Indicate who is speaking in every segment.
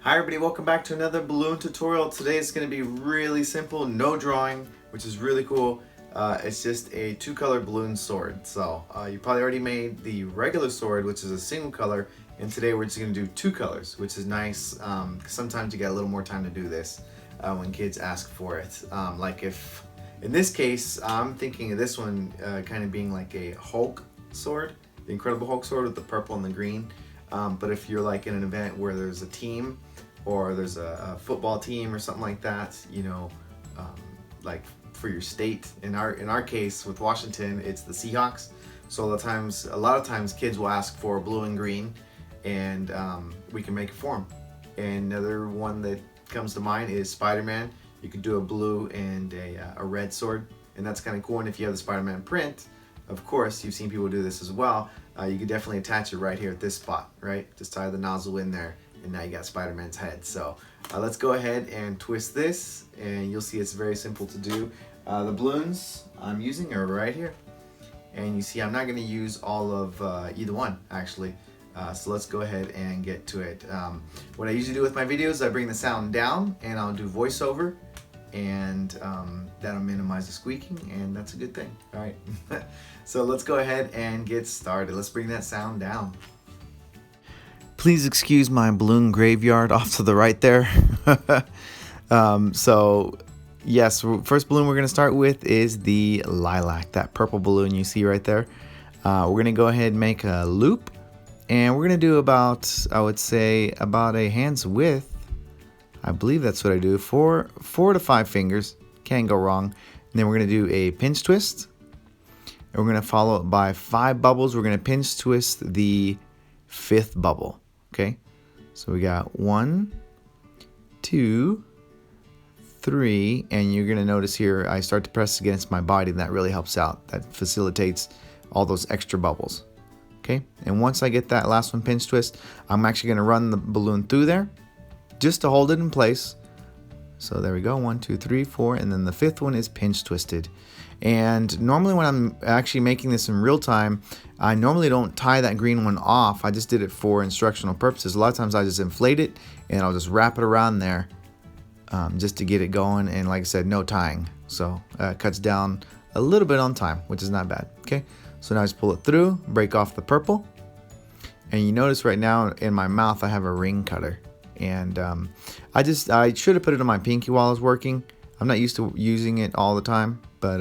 Speaker 1: Hi everybody, welcome back to another balloon tutorial. Today is going to be really simple, no drawing, which is really cool. It's just a two-color balloon sword. So you probably already made the regular sword, which is a single color, and today we're just going to do two colors, which is nice. Sometimes you get a little more time to do this when kids ask for it. Like if, in this case, I'm thinking of this one kind of being like a Hulk sword, the Incredible Hulk sword with the purple and the green. But if you're like in an event where there's a team, or there's a football team or something like that, you know, like for your state. In our case with Washington, it's the Seahawks. So a lot of times kids will ask for blue and green, and we can make it for them. And another one that comes to mind is Spider-Man. You could do a blue and a red sword, and that's kind of cool. And if you have the Spider-Man print, of course, you've seen people do this as well. You could definitely attach it right here at this spot, right? Just tie the nozzle in there, and now you got Spider-Man's head. So let's go ahead and twist this, and you'll see it's very simple to do. The balloons I'm using are right here, and you see I'm not going to use all of either one actually. So let's go ahead and get to it. What I usually do with my videos, I bring the sound down and I'll do voiceover, and that'll minimize the squeaking, and that's a good thing. All right. So let's go ahead and get started. Let's bring that sound down. Please excuse my balloon graveyard off to the right there. So yes, first balloon we're going to start with is the lilac, that purple balloon you see right there. We're going to go ahead and make a loop, and we're going to do about, I would say, about a hand's width. I believe that's what I do, 4 to 5 fingers, can't go wrong. And then we're going to do a pinch twist, and we're going to follow it by 5 bubbles. We're going to pinch twist the 5th bubble. Okay, so we got 1, 2, 3, and you're gonna notice here I start to press against my body, and that really helps out. That facilitates all those extra bubbles. Okay, and once I get that last one pinch twist, I'm actually gonna run the balloon through there just to hold it in place. So there we go, 1, 2, 3, 4, and then the 5th one is pinch twisted. And normally when I'm actually making this in real time, I normally don't tie that green one off. I just did it for instructional purposes. A lot of times I just inflate it and I'll just wrap it around there just to get it going. And like I said, no tying. So it cuts down a little bit on time, which is not bad. Okay, so now I just pull it through, break off the purple. And you notice right now in my mouth I have a ring cutter. And I should have put it on my pinky while I was working. I'm not used to using it all the time, but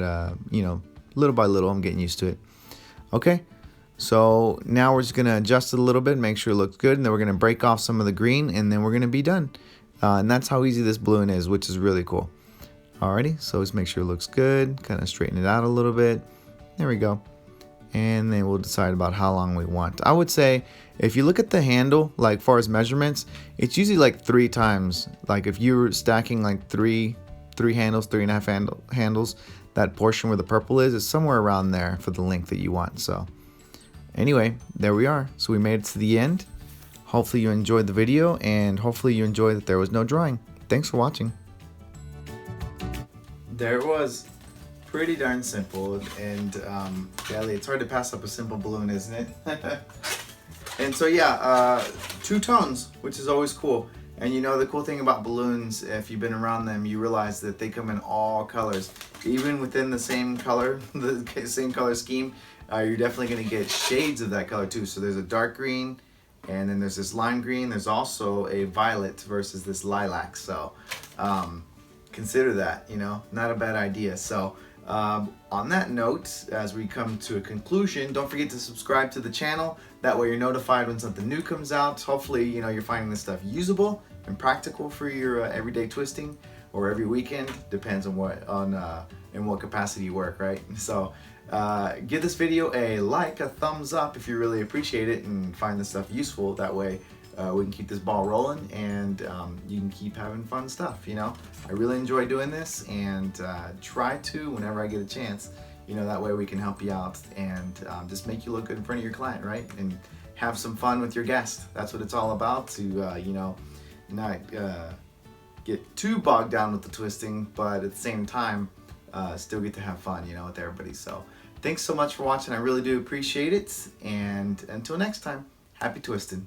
Speaker 1: you know, little by little I'm getting used to it. Okay, so now we're just gonna adjust it a little bit, make sure it looks good, and then we're gonna break off some of the green, and then we're gonna be done. And that's how easy this balloon is, which is really cool. Alrighty, so let's make sure it looks good, kind of straighten it out a little bit. There we go. And then we'll decide about how long we want. I would say if you look at the handle, like far as measurements, it's usually like 3 times. Like if you're stacking like three handles, 3.5 handles, that portion where the purple is somewhere around there for the length that you want. So anyway, there we are. So we made it to the end. Hopefully you enjoyed the video, and hopefully you enjoyed that there was no drawing. Thanks for watching. There it was. Pretty darn simple, and Ellie, it's hard to pass up a simple balloon, isn't it? And so yeah, 2 tones, which is always cool. And you know, the cool thing about balloons, if you've been around them, you realize that they come in all colors. Even within the same color, the same color scheme, you're definitely going to get shades of that color too. So there's a dark green, and then there's this lime green. There's also a violet versus this lilac. So consider that, you know, not a bad idea. So on that note, as we come to a conclusion, don't forget to subscribe to the channel. That way you're notified when something new comes out. Hopefully, you know, you're finding this stuff usable and practical for your everyday twisting, or every weekend, depends on in what capacity you work, right? So give this video a like, a thumbs up if you really appreciate it and find this stuff useful. That way we can keep this ball rolling, and you can keep having fun stuff, you know. I really enjoy doing this, and try to whenever I get a chance, you know, that way we can help you out and just make you look good in front of your client, right? And have some fun with your guest. That's what it's all about, to you know, not get too bogged down with the twisting, but at the same time still get to have fun, you know, with everybody. So thanks so much for watching. I really do appreciate it, and until next time, happy twisting.